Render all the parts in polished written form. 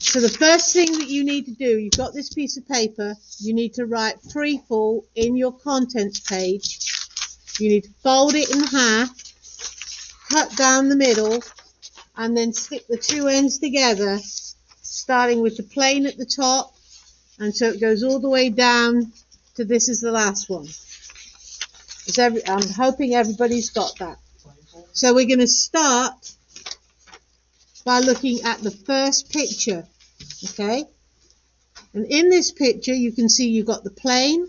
So the first thing that you need to do, you've got this piece of paper, you need to write free fall in your contents page. You need to fold it in half, cut down the middle, and then stick the two ends together, starting with the plane at the top, and so it goes all the way down to this is the last one. I'm hoping everybody's got that. So we're going to start by looking at the first picture, okay? And in this picture, you can see you've got the plane,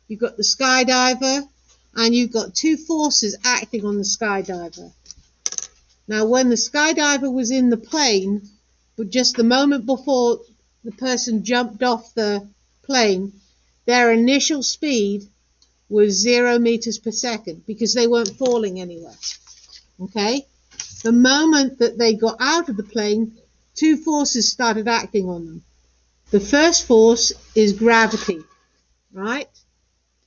you've got the skydiver, and you've got two forces acting on the skydiver. Now, when the skydiver was in the plane, but just the moment before the person jumped off the plane, their initial speed was 0 meters per second because they weren't falling anywhere, okay? The moment that they got out of the plane, two forces started acting on them. The first force is gravity, right?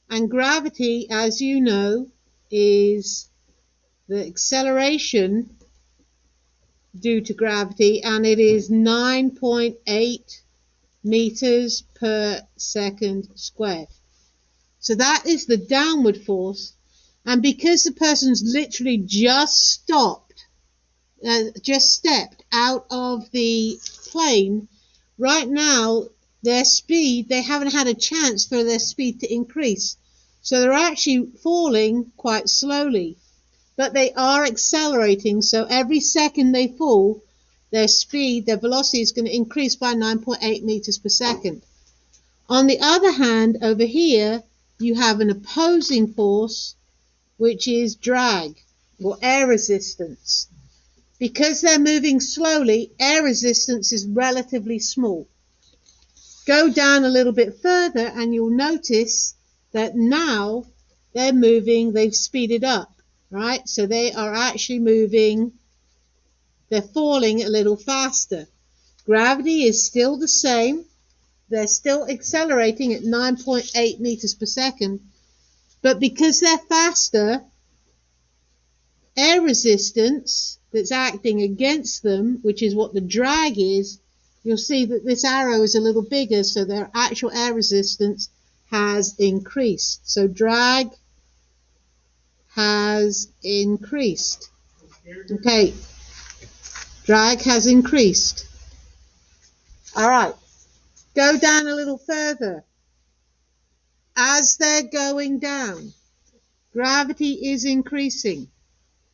And gravity, as you know, is the acceleration due to gravity, and it is 9.8 meters per second squared. So that is the downward force, and because the person's literally just stepped out of the plane, right now their speed, they haven't had a chance for their speed to increase. So they're actually falling quite slowly, but they are accelerating. So every second they fall, their speed, their velocity is going to increase by 9.8 meters per second. On the other hand, over here, you have an opposing force, which is drag or air resistance. Because they're moving slowly, air resistance is relatively small. Go down a little bit further and you'll notice that now they're moving, they've speeded up, right? So they are actually moving, they're falling a little faster. Gravity is still the same. They're still accelerating at 9.8 meters per second. But because they're faster, air resistance that's acting against them, which is what the drag is, you'll see that this arrow is a little bigger, so their actual air resistance has increased. So drag has increased. Okay, drag has increased. All right, go down a little further. As they're going down, gravity is increasing.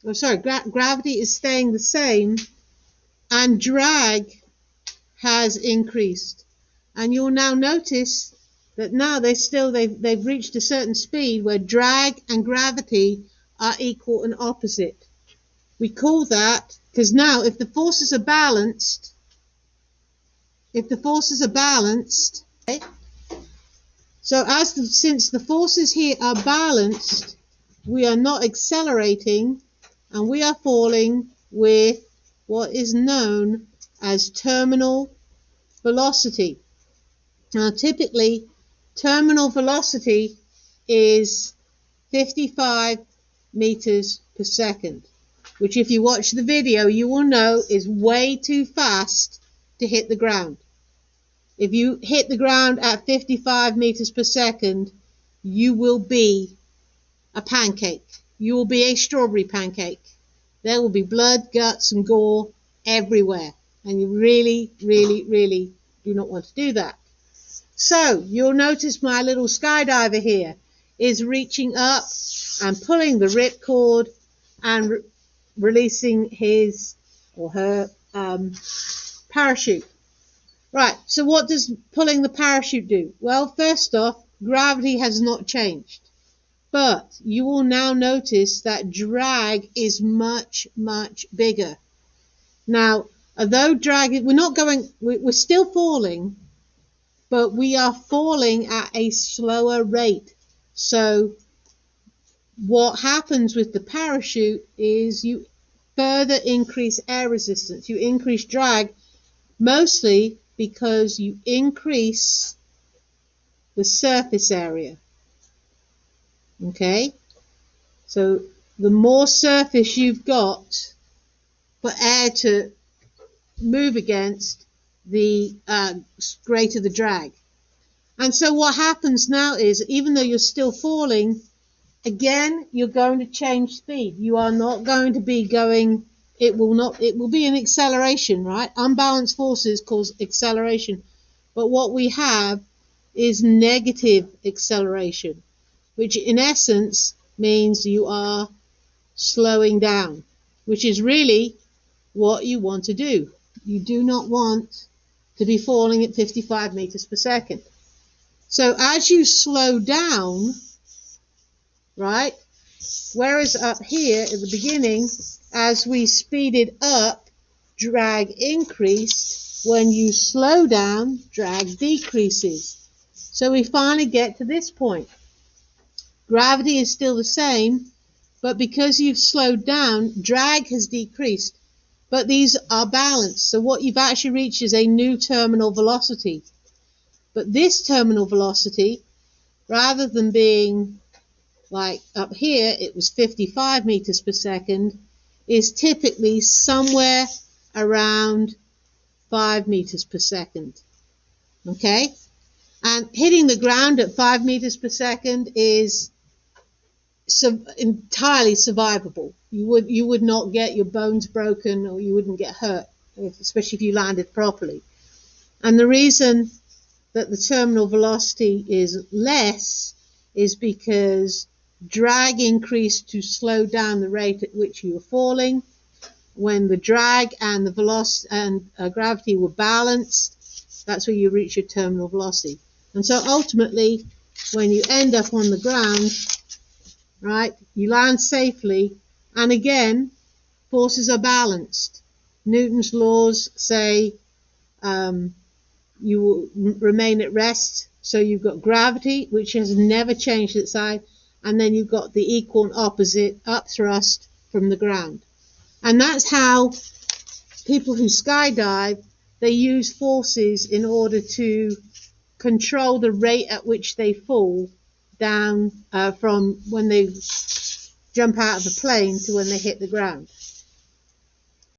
Oh, sorry, gravity is staying the same, and drag has increased. And you'll now notice that now they've reached a certain speed where drag and gravity are equal and opposite. We call that, because now if the forces are balanced, okay, so since the forces here are balanced, we are not accelerating and we are falling with what is known as terminal velocity. Now typically terminal velocity is 55 meters per second, which if you watch the video you will know is way too fast to hit the ground. If you hit the ground at 55 meters per second, you will be a pancake. You will be a strawberry pancake. There will be blood, guts, and gore everywhere. And you really, really, really do not want to do that. So you'll notice my little skydiver here is reaching up and pulling the ripcord and releasing his or her parachute. Right, so what does pulling the parachute do? Well, first off, gravity has not changed. But you will now notice that drag is much, much bigger. Now, although drag, we're still falling, but we are falling at a slower rate. So what happens with the parachute is you further increase air resistance. You increase drag mostly because you increase the surface area. Okay, so the more surface you've got for air to move against, the greater the drag. And so what happens now is, even though you're still falling, again, you're going to change speed. You are not going to be going, it will be an acceleration, right? Unbalanced forces cause acceleration. But what we have is negative acceleration, which in essence means you are slowing down, which is really what you want to do. You do not want to be falling at 55 meters per second. So as you slow down, right, whereas up here at the beginning, as we speeded up, drag increased. When you slow down, drag decreases. So we finally get to this point. Gravity is still the same, but because you've slowed down, drag has decreased. But these are balanced. So what you've actually reached is a new terminal velocity. But this terminal velocity, rather than being like up here, it was 55 meters per second, is typically somewhere around 5 meters per second. Okay? And hitting the ground at 5 meters per second is entirely survivable. You would not get your bones broken, or you wouldn't get hurt, especially if you landed properly. And the reason that the terminal velocity is less is because drag increased to slow down the rate at which you were falling. When the drag and the velocity and gravity were balanced, that's where you reach your terminal velocity. And so ultimately, when you end up on the ground, right, you land safely, and again, forces are balanced. Newton's laws say you will remain at rest, so you've got gravity, which has never changed its side, and then you've got the equal and opposite upthrust from the ground. And that's how people who skydive, they use forces in order to control the rate at which they fall down from when they jump out of the plane to when they hit the ground.